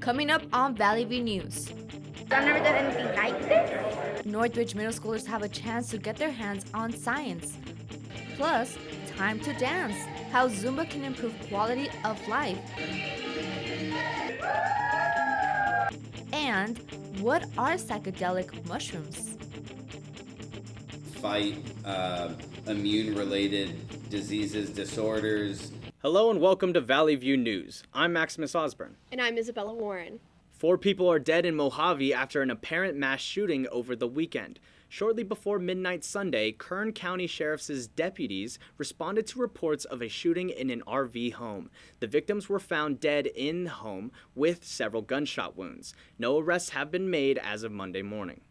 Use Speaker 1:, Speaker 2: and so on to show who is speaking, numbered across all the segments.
Speaker 1: Coming up on Valley View News.
Speaker 2: I've never done anything like this.
Speaker 1: Northridge middle schoolers have a chance to get their hands on science. Plus, time to dance. How Zumba can improve quality of life. And what are psychedelic mushrooms?
Speaker 3: Fight immune-related diseases, disorders.
Speaker 4: Hello and welcome to Valley View News. I'm Maximus Osborne.
Speaker 5: And I'm Isabella Warren.
Speaker 4: 4 people are dead in Mojave after an apparent mass shooting over the weekend. Shortly before midnight Sunday, Kern County Sheriff's deputies responded to reports of a shooting in an RV home. The victims were found dead in the home with several gunshot wounds. No arrests have been made as of Monday morning.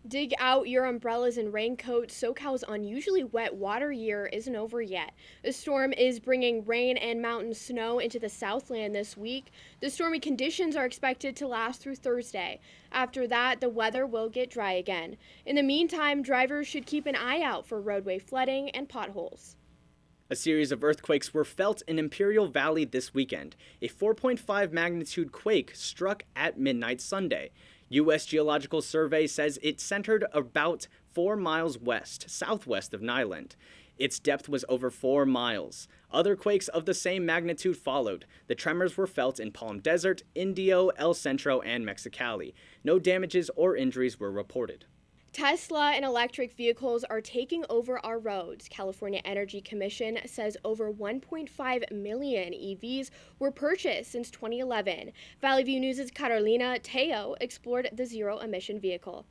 Speaker 5: Dig out your umbrellas and raincoats. SoCal's unusually wet water year isn't over yet. The storm is bringing rain and mountain snow into the Southland this week. The stormy conditions are expected to last through Thursday. After that, the weather will get dry again. In the meantime, drivers should keep an eye out for roadway flooding and potholes.
Speaker 4: A series of earthquakes were felt in Imperial Valley this weekend. A 4.5 magnitude quake struck at midnight Sunday. U.S. Geological Survey says it centered about 4 miles southwest of Nyland. Its depth was over 4 miles. Other quakes of the same magnitude followed. The tremors were felt in Palm Desert, Indio, El Centro, and Mexicali. No damages or injuries were reported.
Speaker 5: Tesla and electric vehicles are taking over our roads. California Energy Commission says over 1.5 million EVs were purchased since 2011. Valley View News' Carolina Teo explored the zero-emission vehicle.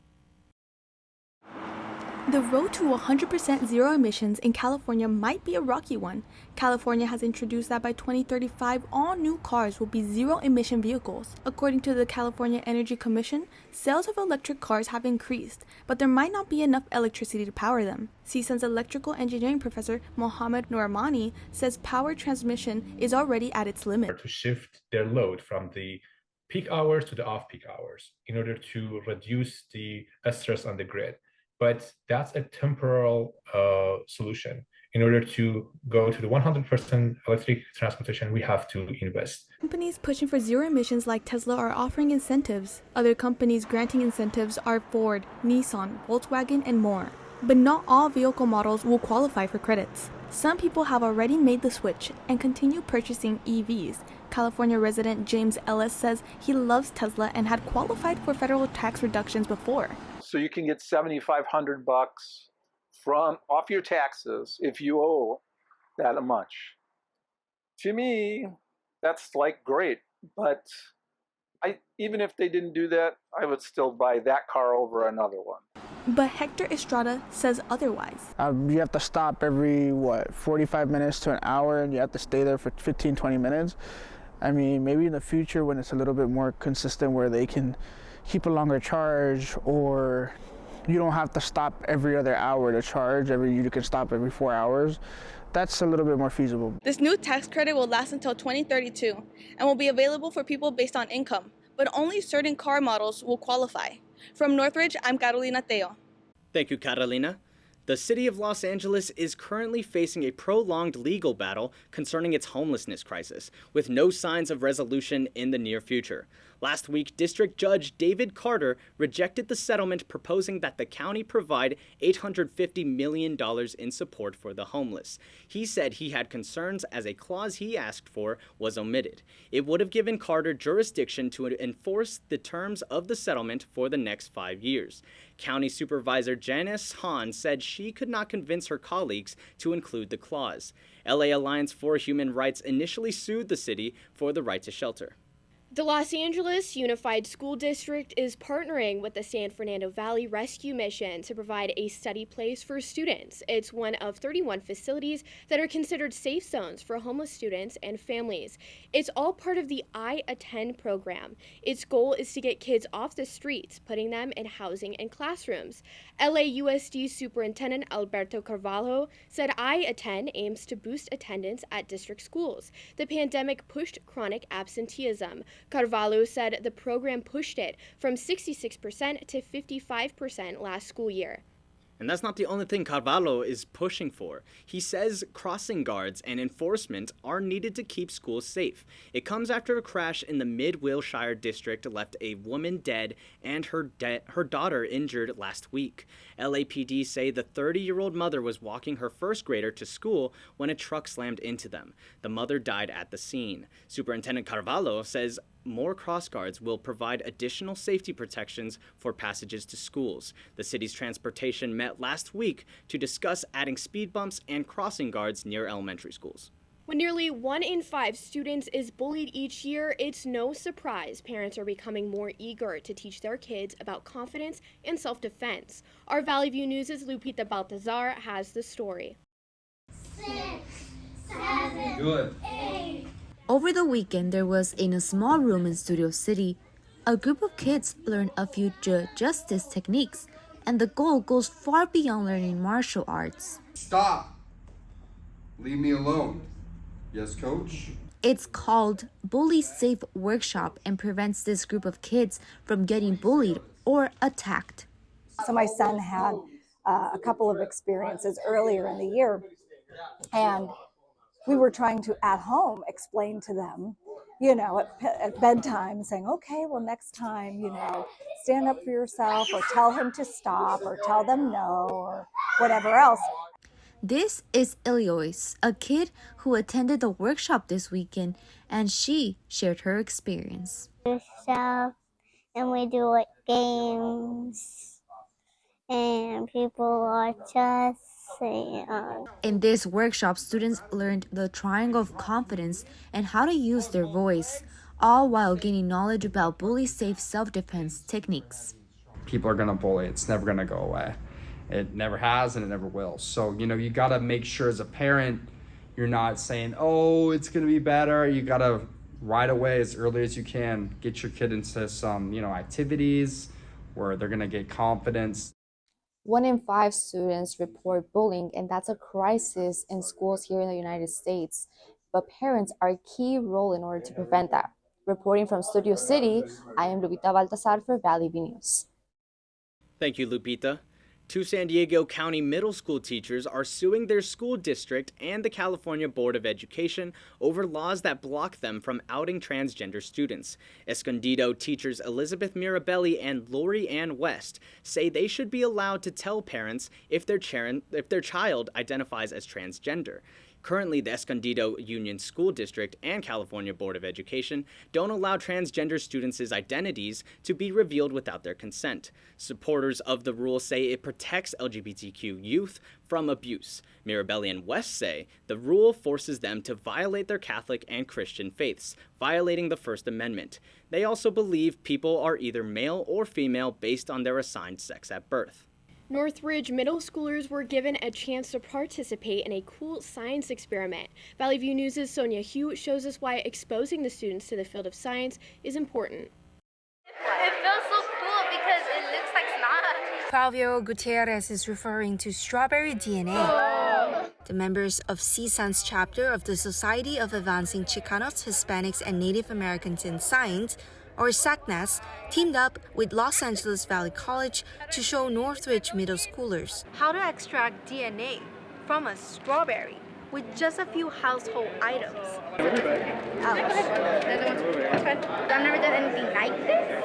Speaker 6: The road to 100% zero emissions in California might be a rocky one. California has introduced that by 2035, all new cars will be zero-emission vehicles. According to the California Energy Commission, sales of electric cars have increased, but there might not be enough electricity to power them. CSUN's electrical engineering professor, Mohammed Nouramani, says power transmission is already at its limit.
Speaker 7: To shift their load from the peak hours to the off-peak hours in order to reduce the stress on the grid. But that's a temporal solution. In order to go to the 100% electric transportation, we have to invest.
Speaker 6: Companies pushing for zero emissions like Tesla are offering incentives. Other companies granting incentives are Ford, Nissan, Volkswagen, and more. But not all vehicle models will qualify for credits. Some people have already made the switch and continue purchasing EVs. California resident James Ellis says he loves Tesla and had qualified for federal tax reductions before.
Speaker 8: So you can get $7,500 from off your taxes if you owe that much. To me, that's like great, but even if they didn't do that, I would still buy that car over another one.
Speaker 6: But Hector Estrada says otherwise.
Speaker 9: You have to stop every, 45 minutes to an hour, and you have to stay there for 15, 20 minutes. I mean, maybe in the future when it's a little bit more consistent where they can keep a longer charge, or you don't have to stop every other hour to charge, you can stop every 4 hours. That's a little bit more feasible.
Speaker 10: This new tax credit will last until 2032 and will be available for people based on income, but only certain car models will qualify. From Northridge, I'm Carolina Teo.
Speaker 4: Thank you, Carolina. The city of Los Angeles is currently facing a prolonged legal battle concerning its homelessness crisis, with no signs of resolution in the near future. Last week, District Judge David Carter rejected the settlement proposing that the county provide $850 million in support for the homeless. He said he had concerns as a clause he asked for was omitted. It would have given Carter jurisdiction to enforce the terms of the settlement for the next 5 years. County Supervisor Janice Hahn said she could not convince her colleagues to include the clause. LA Alliance for Human Rights initially sued the city for the right to shelter.
Speaker 5: The Los Angeles Unified School District is partnering with the San Fernando Valley Rescue Mission to provide a study place for students. It's one of 31 facilities that are considered safe zones for homeless students and families. It's all part of the I Attend program. Its goal is to get kids off the streets, putting them in housing and classrooms. LAUSD Superintendent Alberto Carvalho said I Attend aims to boost attendance at district schools. The pandemic pushed chronic absenteeism. Carvalho said the program pushed it from 66% to 55% last school year.
Speaker 4: And that's not the only thing Carvalho is pushing for. He says crossing guards and enforcement are needed to keep schools safe. It comes after a crash in the Mid-Wilshire district left a woman dead and her daughter injured last week. LAPD say the 30-year-old mother was walking her first grader to school when a truck slammed into them. The mother died at the scene. Superintendent Carvalho says more cross guards will provide additional safety protections for passages to schools. The city's transportation met last week to discuss adding speed bumps and crossing guards near elementary schools.
Speaker 5: When nearly 1 in 5 students is bullied each year, it's no surprise parents are becoming more eager to teach their kids about confidence and self-defense. Our Valley View News' Lupita Baltazar has the story.
Speaker 11: 6, 7, Good. 8.
Speaker 1: Over the weekend, there was in a small room in Studio City, a group of kids learned a few justice techniques, and the goal goes far beyond learning martial arts.
Speaker 11: Stop! Leave me alone. Yes, coach?
Speaker 1: It's called Bully Safe Workshop and prevents this group of kids from getting bullied or attacked.
Speaker 12: So my son had a couple of experiences earlier in the year, and we were trying to, at home, explain to them, at bedtime, saying, okay, well, next time, stand up for yourself, or tell him to stop, or tell them no, or whatever else.
Speaker 1: This is Eloise, a kid who attended the workshop this weekend, and she shared her experience.
Speaker 13: Stuff, and we do like games, and people watch us.
Speaker 1: In this workshop, students learned the triangle of confidence and how to use their voice, all while gaining knowledge about bully-safe self-defense techniques.
Speaker 14: People are going to bully. It's never going to go away. It never has and it never will. So, you got to make sure as a parent, you're not saying, oh, it's going to be better. You got to right away, as early as you can, get your kid into some, activities where they're going to get confidence.
Speaker 15: 1 in 5 students report bullying, and that's a crisis in schools here in the United States. But parents are a key role in order to prevent that. Reporting from Studio City, I am Lupita Baltazar for Valley View News.
Speaker 4: Thank you, Lupita. 2 San Diego County middle school teachers are suing their school district and the California Board of Education over laws that block them from outing transgender students. Escondido teachers Elizabeth Mirabelli and Lori Ann West say they should be allowed to tell parents if their child identifies as transgender. Currently, the Escondido Union School District and California Board of Education don't allow transgender students' identities to be revealed without their consent. Supporters of the rule say it protects LGBTQ youth from abuse. Mirabelli and West say the rule forces them to violate their Catholic and Christian faiths, violating the First Amendment. They also believe people are either male or female based on their assigned sex at birth.
Speaker 5: Northridge middle schoolers were given a chance to participate in a cool science experiment. Valley View News' Sonia Hugh shows us why exposing the students to the field of science is important.
Speaker 2: It feels so cool because it looks like snot.
Speaker 16: 12-year-old Gutierrez is referring to strawberry DNA. The members of CSUN's chapter of the Society of Advancing Chicanos, Hispanics, and Native Americans in Science, or SACNAS, teamed up with Los Angeles Valley College to show Northridge middle schoolers
Speaker 17: how to extract DNA from a strawberry with just a few household items.
Speaker 2: I've never done anything like this.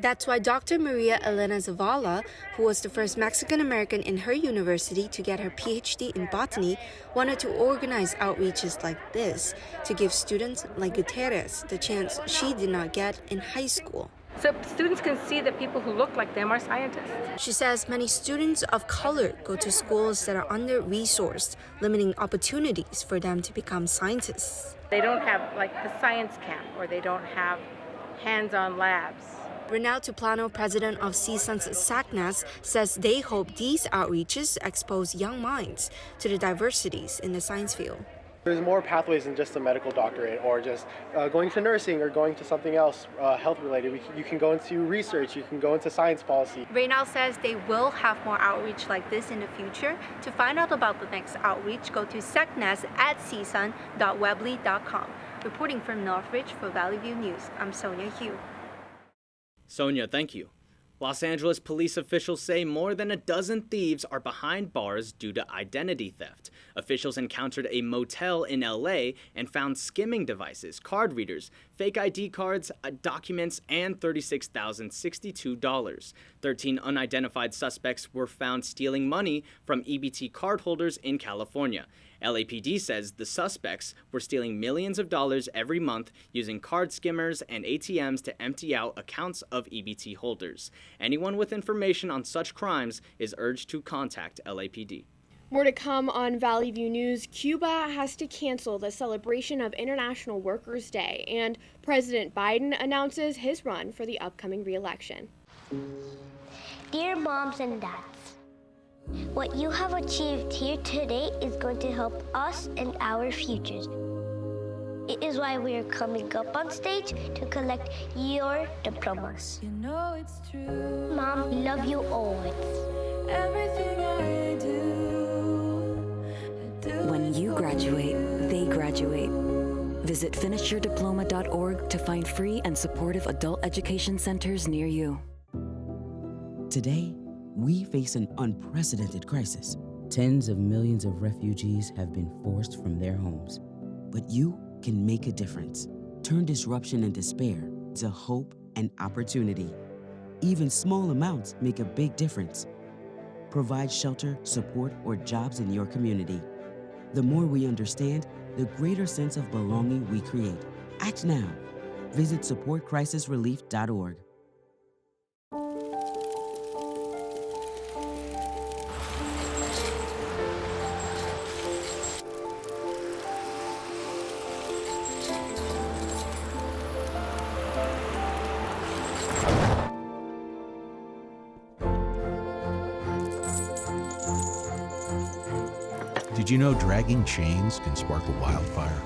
Speaker 16: That's why Dr. Maria Elena Zavala, who was the first Mexican-American in her university to get her PhD in botany, wanted to organize outreaches like this to give students like Gutierrez the chance she did not get in high school.
Speaker 18: So students can see that people who look like them are scientists.
Speaker 16: She says many students of color go to schools that are under-resourced, limiting opportunities for them to become scientists.
Speaker 18: They don't have like a science camp, or they don't have hands-on labs.
Speaker 16: Renato Tuplano, president of CSUN's SACNAS, says they hope these outreaches expose young minds to the diversities in the science field.
Speaker 19: There's more pathways than just a medical doctorate or just going to nursing or going to something else health-related. You can go into research, you can go into science policy.
Speaker 17: Reynal says they will have more outreach like this in the future. To find out about the next outreach, go to secnas@csun.weebly.com. Reporting from Northridge for Valley View News, I'm Sonia Hugh.
Speaker 4: Sonia, thank you. Los Angeles police officials say more than a dozen thieves are behind bars due to identity theft. Officials encountered a motel in LA and found skimming devices, card readers, fake ID cards, documents, and $36,062. 13 unidentified suspects were found stealing money from EBT cardholders in California. LAPD says the suspects were stealing millions of dollars every month using card skimmers and ATMs to empty out accounts of EBT holders. Anyone with information on such crimes is urged to contact LAPD.
Speaker 5: More to come on Valley View News. Cuba has to cancel the celebration of International Workers' Day, and President Biden announces his run for the upcoming re-election.
Speaker 13: Dear moms and dads, what you have achieved here today is going to help us and our futures. It is why we are coming up on stage to collect your diplomas.
Speaker 20: You know it's true.
Speaker 13: Mom, we love you always.
Speaker 20: Everything I do.
Speaker 21: When you graduate, they graduate. Visit finishyourdiploma.org to find free and supportive adult education centers near you.
Speaker 22: Today, we face an unprecedented crisis. Tens of millions of refugees have been forced from their homes. But you can make a difference. Turn disruption and despair to hope and opportunity. Even small amounts make a big difference. Provide shelter, support, or jobs in your community. The more we understand, the greater sense of belonging we create. Act now. Visit supportcrisisrelief.org.
Speaker 23: Did you know dragging chains can spark a wildfire?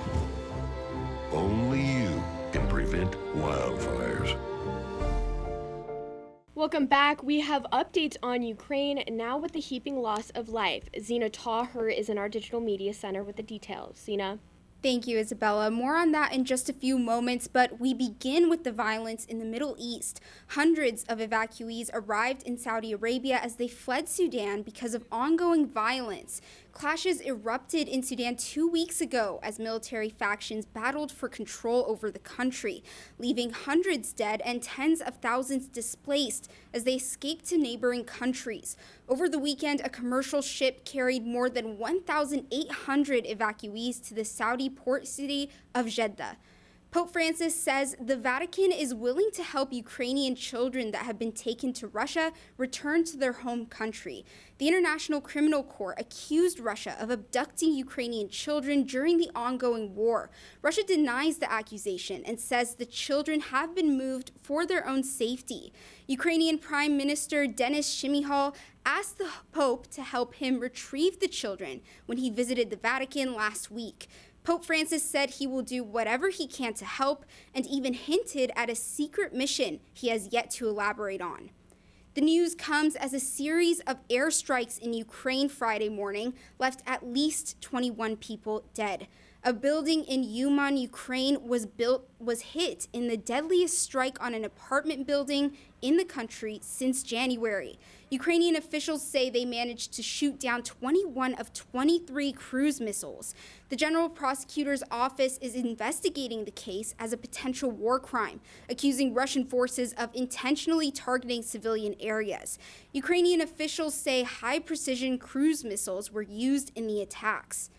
Speaker 24: Only you can prevent wildfires.
Speaker 5: Welcome back. We have updates on Ukraine now with the heaping loss of life. Zena Taher is in our digital media center with the details. Zena.
Speaker 25: Thank you, Isabella. More on that in just a few moments, but we begin with the violence in the Middle East. Hundreds of evacuees arrived in Saudi Arabia as they fled Sudan because of ongoing violence. Clashes erupted in Sudan 2 weeks ago as military factions battled for control over the country, leaving hundreds dead and tens of thousands displaced as they escaped to neighboring countries. Over the weekend, a commercial ship carried more than 1,800 evacuees to the Saudi port city of Jeddah. Pope Francis says the Vatican is willing to help Ukrainian children that have been taken to Russia return to their home country. The International Criminal Court accused Russia of abducting Ukrainian children during the ongoing war. Russia denies the accusation and says the children have been moved for their own safety. Ukrainian Prime Minister Denis Shmyhal asked the Pope to help him retrieve the children when he visited the Vatican last week. Pope Francis said he will do whatever he can to help and even hinted at a secret mission he has yet to elaborate on. The news comes as a series of airstrikes in Ukraine Friday morning left at least 21 people dead. A building in Uman, Ukraine was hit in the deadliest strike on an apartment building in the country since January. Ukrainian officials say they managed to shoot down 21 of 23 cruise missiles. The General Prosecutor's Office is investigating the case as a potential war crime, accusing Russian forces of intentionally targeting civilian areas. Ukrainian officials say high-precision cruise missiles were used in the attacks.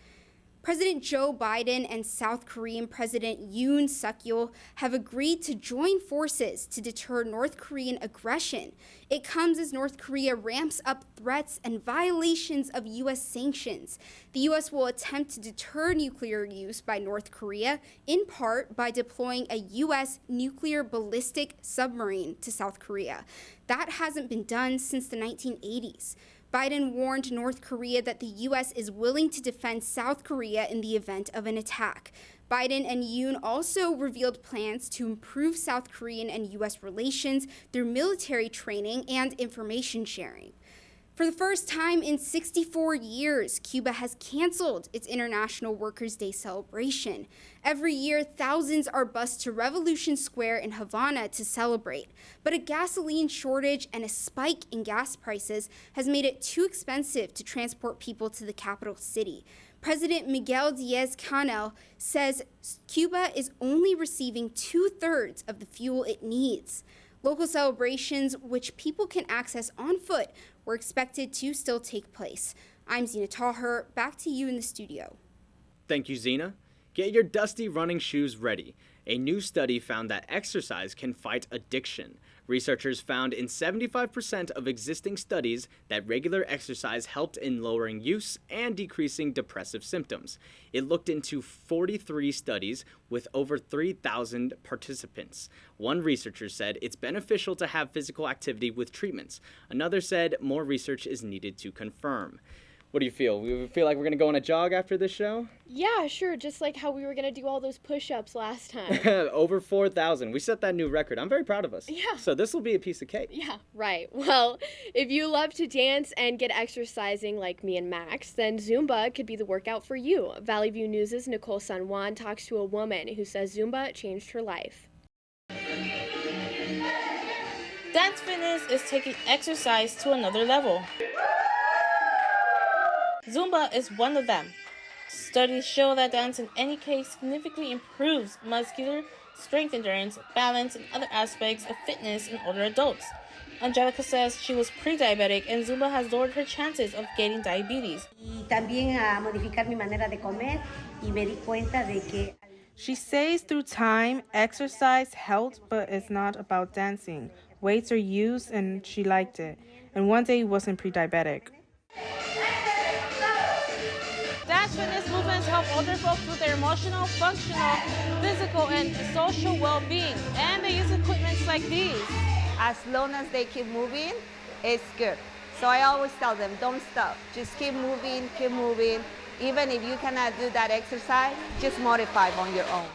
Speaker 25: President Joe Biden and South Korean President Yoon Suk-yeol have agreed to join forces to deter North Korean aggression. It comes as North Korea ramps up threats and violations of U.S. sanctions. The U.S. will attempt to deter nuclear use by North Korea, in part by deploying a U.S. nuclear ballistic submarine to South Korea. That hasn't been done since the 1980s. Biden warned North Korea that the U.S. is willing to defend South Korea in the event of an attack. Biden and Yoon also revealed plans to improve South Korean and U.S. relations through military training and information sharing. For the first time in 64 years, Cuba has canceled its International Workers' Day celebration. Every year, thousands are bused to Revolution Square in Havana to celebrate. But a gasoline shortage and a spike in gas prices has made it too expensive to transport people to the capital city. President Miguel Diaz-Canel says Cuba is only receiving 2/3 of the fuel it needs. Local celebrations, which people can access on foot, were expected to still take place. I'm Zena Taher. Back to you in the studio.
Speaker 4: Thank you, Zena. Get your dusty running shoes ready. A new study found that exercise can fight addiction. Researchers found in 75% of existing studies that regular exercise helped in lowering use and decreasing depressive symptoms. It looked into 43 studies with over 3,000 participants. One researcher said it's beneficial to have physical activity with treatments. Another said more research is needed to confirm. What do you feel? We feel like we're going to go on a jog after this show?
Speaker 5: Yeah, sure. Just like how we were going to do all those push-ups last time.
Speaker 4: Over 4,000. We set that new record. I'm very proud of us.
Speaker 5: Yeah.
Speaker 4: So this will be a piece of cake.
Speaker 5: Yeah, right. Well, if you love to dance and get exercising like me and Max, then Zumba could be the workout for you. Valley View News' Nicole San Juan talks to a woman who says Zumba changed her life.
Speaker 3: Dance fitness is taking exercise to another level. Zumba is one of them. Studies show that dance in any case significantly improves muscular strength, endurance, balance, and other aspects of fitness in older adults. Angelica says she was pre-diabetic and Zumba has lowered her chances of getting diabetes.
Speaker 6: She says through time, exercise helped, but it's not about dancing. Weights are used and she liked it. And one day wasn't pre-diabetic.
Speaker 3: Dance fitness movements help older folks with their emotional, functional, physical, and social well-being. And they use equipment like these.
Speaker 7: As long as they keep moving, it's good. So I always tell them, don't stop. Just keep moving, keep moving. Even if you cannot do that exercise, just modify on your own.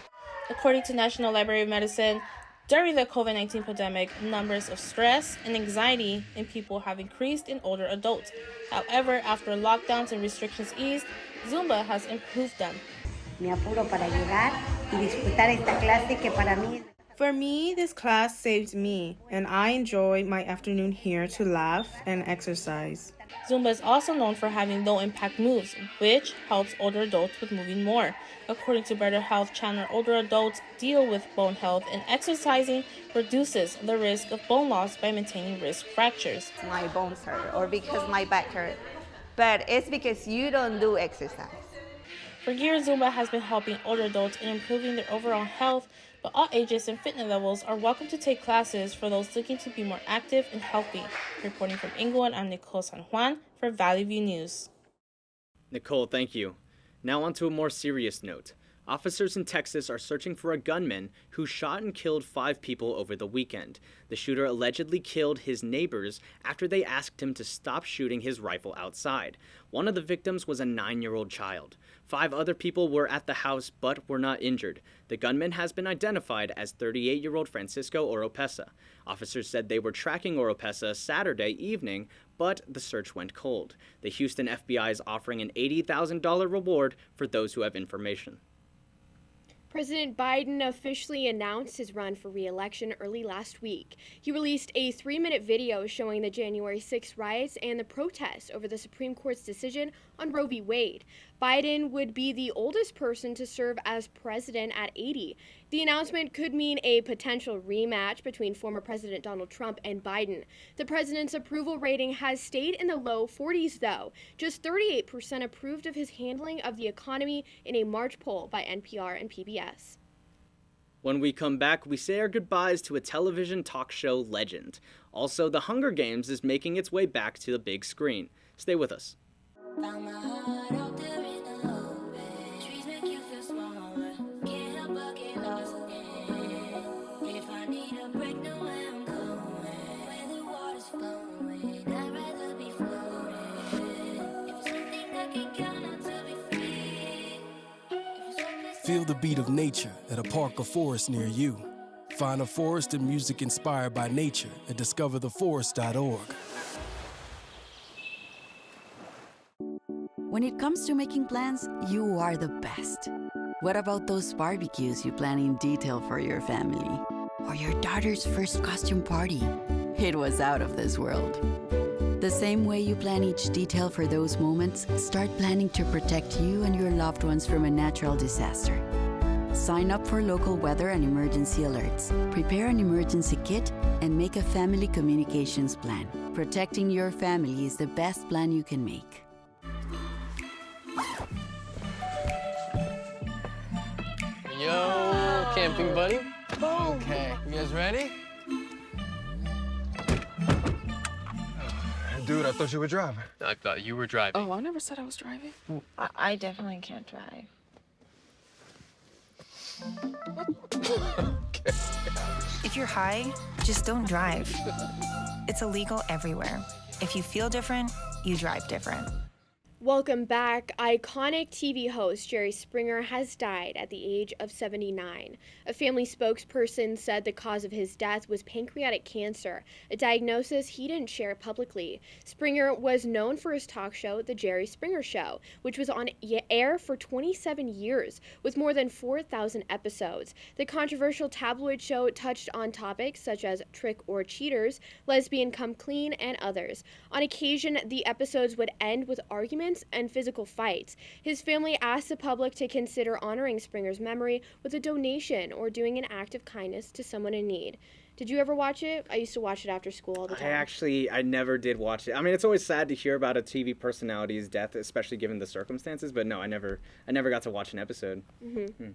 Speaker 3: According to National Library of Medicine, during the COVID-19 pandemic, numbers of stress and anxiety in people have increased in older adults. However, after lockdowns and restrictions eased, Zumba has improved them.
Speaker 6: For me, this class saved me, and I enjoy my afternoon here to laugh and exercise.
Speaker 3: Zumba is also known for having low-impact moves, which helps older adults with moving more. According to Better Health Channel, older adults deal with bone health, and exercising reduces the risk of bone loss by maintaining risk fractures.
Speaker 7: My bones hurt or because my back hurt, but it's because you don't do exercise.
Speaker 3: For years, Zumba has been helping older adults in improving their overall health, but all ages and fitness levels are welcome to take classes for those looking to be more active and healthy. Reporting from Inglewood, I'm Nicole San Juan for Valley View News.
Speaker 4: Nicole, thank you. Now on to a more serious note. Officers in Texas are searching for a gunman who shot and killed 5 people over the weekend. The shooter allegedly killed his neighbors after they asked him to stop shooting his rifle outside. One of the victims was a 9-year-old child. 5 other people were at the house but were not injured. The gunman has been identified as 38-year-old Francisco Oropesa. Officers said they were tracking Oropesa Saturday evening, but the search went cold. The Houston FBI is offering an $80,000 reward for those who have information.
Speaker 5: President Biden officially announced his run for re-election early last week. He released a 3-minute video showing the January 6 riots and the protests over the Supreme Court's decision on Roe v. Wade. Biden would be the oldest person to serve as president at 80. The announcement could mean a potential rematch between former President Donald Trump and Biden. The president's approval rating has stayed in the low 40s, though. Just 38% approved of his handling of the economy in a March poll by NPR and PBS.
Speaker 4: When we come back, we say our goodbyes to a television talk show legend. Also, The Hunger Games is making its way back to the big screen. Stay with us.
Speaker 8: Feel the beat of nature at a park or forest near you. Find a forest and music inspired by nature at discovertheforest.org.
Speaker 21: When it comes to making plans, you are the best. What about those barbecues you plan in detail for your family? Or your daughter's first costume party? It was out of this world. The same way you plan each detail for those moments, start planning to protect you and your loved ones from a natural disaster. Sign up for local weather and emergency alerts. Prepare an emergency kit and make a family communications plan. Protecting your family is the best plan you can make.
Speaker 1: Yo, camping buddy. Okay, you guys ready?
Speaker 9: Dude, I thought you were driving.
Speaker 1: I thought you were driving.
Speaker 9: Oh, I never said I was driving.
Speaker 10: I definitely can't drive.
Speaker 11: If you're high, just don't drive. It's illegal everywhere. If you feel different, you drive different.
Speaker 5: Welcome back. Iconic TV host Jerry Springer has died at the age of 79. A family spokesperson said the cause of his death was pancreatic cancer, a diagnosis he didn't share publicly. Springer was known for his talk show, The Jerry Springer Show, which was on air for 27 years with more than 4,000 episodes. The controversial tabloid show touched on topics such as trick or cheaters, lesbian come clean, and others. On occasion, the episodes would end with arguments and physical fights. His family asked the public to consider honoring Springer's memory with a donation or doing an act of kindness to someone in need. Did you ever watch it? I used to watch it after school all the time.
Speaker 4: I never did watch it. I mean, it's always sad to hear about a TV personality's death, especially given the circumstances, but no, I never got to watch an episode.
Speaker 5: Mm-hmm.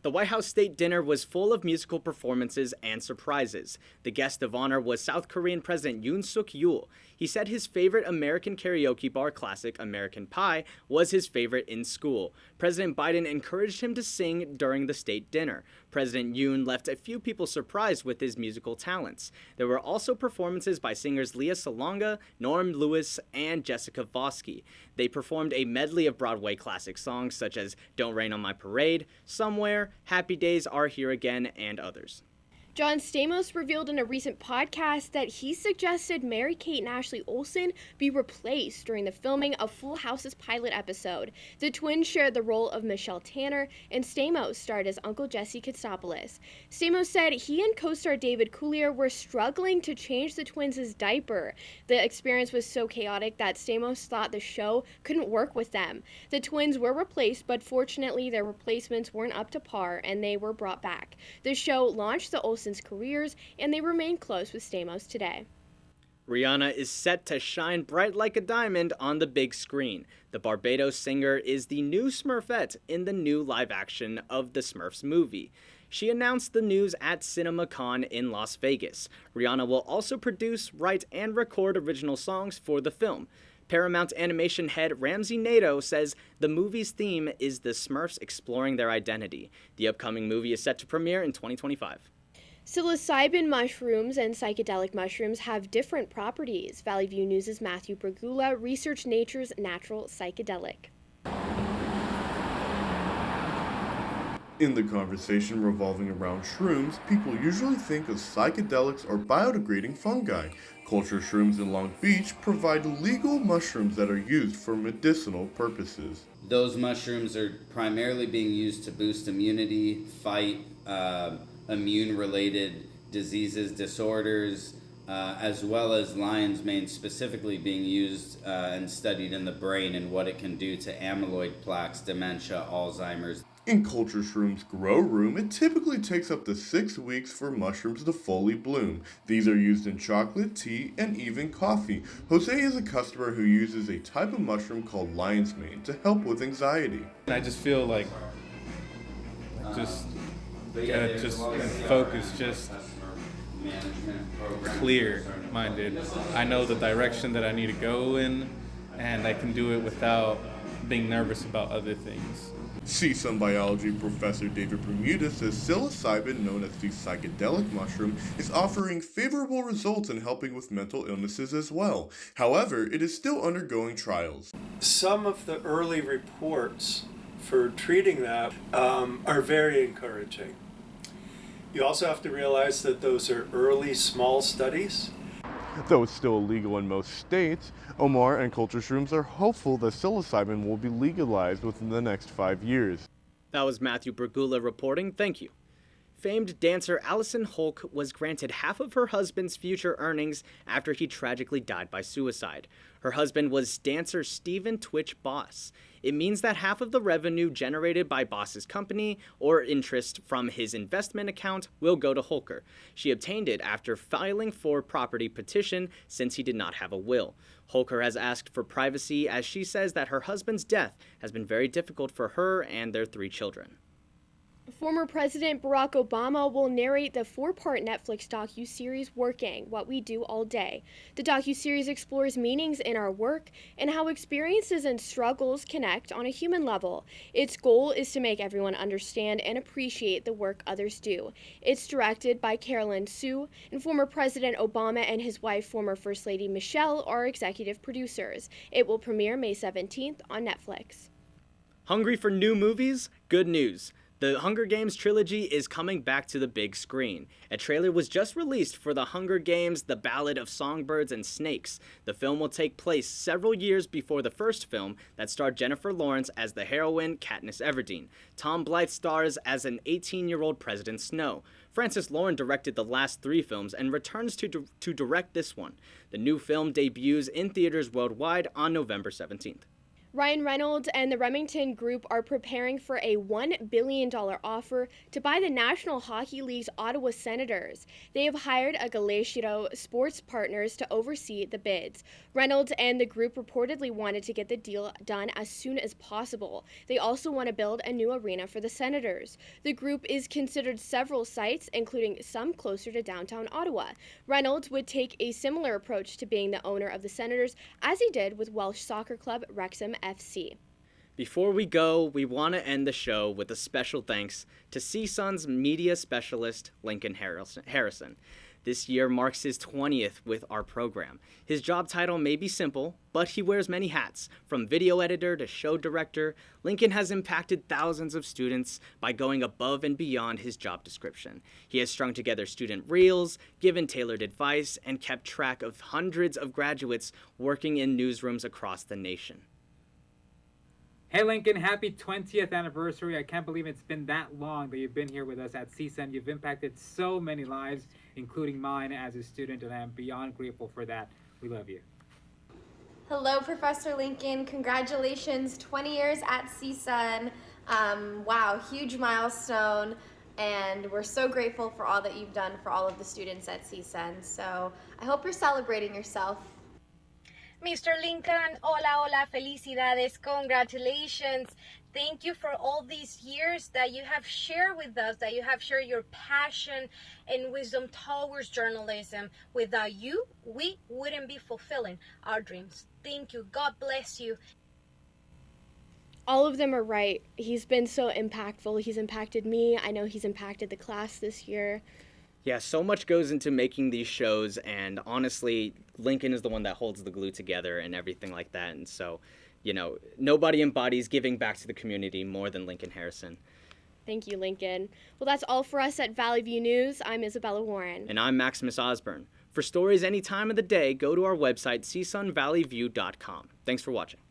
Speaker 4: The White House State Dinner was full of musical performances and surprises. The guest of honor was South Korean President Yoon Suk-yeol. He said his favorite American karaoke bar classic, American Pie, was his favorite in school. President Biden encouraged him to sing during the state dinner. President Yoon left a few people surprised with his musical talents. There were also performances by singers Lea Salonga, Norm Lewis, and Jessica Voski. They performed a medley of Broadway classic songs such as Don't Rain on My Parade, Somewhere, Happy Days Are Here Again, and others.
Speaker 5: John Stamos revealed in a recent podcast that he suggested Mary-Kate and Ashley Olsen be replaced during the filming of Full House's pilot episode. The twins shared the role of Michelle Tanner, and Stamos starred as Uncle Jesse Katsopoulos. Stamos said he and co-star David Cuellar were struggling to change the twins' diaper. The experience was so chaotic that Stamos thought the show couldn't work with them. The twins were replaced, but fortunately their replacements weren't up to par, and they were brought back. The show launched the Olsen's careers, and they remain close with Stamos today.
Speaker 4: Rihanna is set to shine bright like a diamond on the big screen. The Barbados singer is the new Smurfette in the new live action of the Smurfs movie. She announced the news at CinemaCon in Las Vegas. Rihanna will also produce, write, and record original songs for the film. Paramount Animation head Ramsey Nato says the movie's theme is the Smurfs exploring their identity. The upcoming movie is set to premiere in 2025.
Speaker 5: Psilocybin mushrooms and psychedelic mushrooms have different properties. Valley View News' Matthew Bergula researched nature's natural psychedelic.
Speaker 12: In the conversation revolving around shrooms, people usually think of psychedelics or biodegrading fungi. Culture Shrooms in Long Beach provide legal mushrooms that are used for medicinal purposes.
Speaker 26: Those mushrooms are primarily being used to boost immunity, fight immune-related diseases, disorders, as well as lion's mane specifically being used and studied in the brain and what it can do to amyloid plaques, dementia, Alzheimer's.
Speaker 12: In Culture Shrooms' grow room, it typically takes up to 6 weeks for mushrooms to fully bloom. These are used in chocolate, tea, and even coffee. Jose is a customer who uses a type of mushroom called lion's mane to help with anxiety.
Speaker 27: I just feel like just focused, just clear-minded. I know the direction that I need to go in, and I can do it without being nervous about other things.
Speaker 12: CSUN biology professor David Bermuda says psilocybin, known as the psychedelic mushroom, is offering favorable results in helping with mental illnesses as well. However, it is still undergoing trials.
Speaker 28: Some of the early reports for treating that are very encouraging. You also have to realize that those are early, small studies.
Speaker 12: Though it's still illegal in most states, Omar and Culture Shrooms are hopeful that psilocybin will be legalized within the next 5 years.
Speaker 4: That was Matthew Bergula reporting. Thank you. Famed dancer Allison Hulk was granted half of her husband's future earnings after he tragically died by suicide. Her husband was dancer Stephen Twitch Boss. It means that half of the revenue generated by Boss's company or interest from his investment account will go to Holker. She obtained it after filing for property petition since he did not have a will. Holker has asked for privacy as she says that her husband's death has been very difficult for her and their 3 children.
Speaker 5: Former President Barack Obama will narrate the 4-part Netflix docuseries Working, What We Do All Day. The docuseries explores meanings in our work and how experiences and struggles connect on a human level. Its goal is to make everyone understand and appreciate the work others do. It's directed by Carolyn Sue, and former President Obama and his wife, former First Lady Michelle, are executive producers. It will premiere May 17th on Netflix.
Speaker 4: Hungry for new movies? Good news. The Hunger Games trilogy is coming back to the big screen. A trailer was just released for The Hunger Games, The Ballad of Songbirds and Snakes. The film will take place several years before the first film that starred Jennifer Lawrence as the heroine Katniss Everdeen. Tom Blythe stars as an 18-year-old President Snow. Francis Lorne directed the last 3 films and returns to direct this one. The new film debuts in theaters worldwide on November 17th.
Speaker 5: Ryan Reynolds and the Remington Group are preparing for a $1 billion offer to buy the National Hockey League's Ottawa Senators. They have hired a Galatio Sports Partners to oversee the bids. Reynolds and the group reportedly wanted to get the deal done as soon as possible. They also want to build a new arena for the Senators. The group is considered several sites, including some closer to downtown Ottawa. Reynolds would take a similar approach to being the owner of the Senators as he did with Welsh soccer club Wrexham FC.
Speaker 4: Before we go, we want to end the show with a special thanks to CSUN's media specialist, Lincoln Harrison. This year marks his 20th with our program. His job title may be simple, but he wears many hats. From video editor to show director, Lincoln has impacted thousands of students by going above and beyond his job description. He has strung together student reels, given tailored advice, and kept track of hundreds of graduates working in newsrooms across the nation.
Speaker 2: Hey Lincoln, happy 20th anniversary. I can't believe it's been that long that you've been here with us at CSUN. You've impacted so many lives, including mine as a student, and I am beyond grateful for that. We love you.
Speaker 13: Hello, Professor Lincoln. Congratulations, 20 years at CSUN. Wow, huge milestone. And we're so grateful for all that you've done for all of the students at CSUN. So I hope you're celebrating yourself.
Speaker 14: Mr. Lincoln, hola, felicidades, congratulations. Thank you for all these years that you have shared with us, that you have shared your passion and wisdom towards journalism. Without you, we wouldn't be fulfilling our dreams. Thank you. God bless you.
Speaker 5: All of them are right. He's been so impactful. He's impacted me. I know he's impacted the class this year.
Speaker 4: Yeah, so much goes into making these shows, and honestly, Lincoln is the one that holds the glue together and everything like that. And so, you know, nobody embodies giving back to the community more than Lincoln Harrison.
Speaker 5: Thank you, Lincoln. Well, that's all for us at Valley View News. I'm Isabella Warren.
Speaker 4: And I'm Maximus Osborne. For stories any time of the day, go to our website, csunvalleyview.com. Thanks for watching.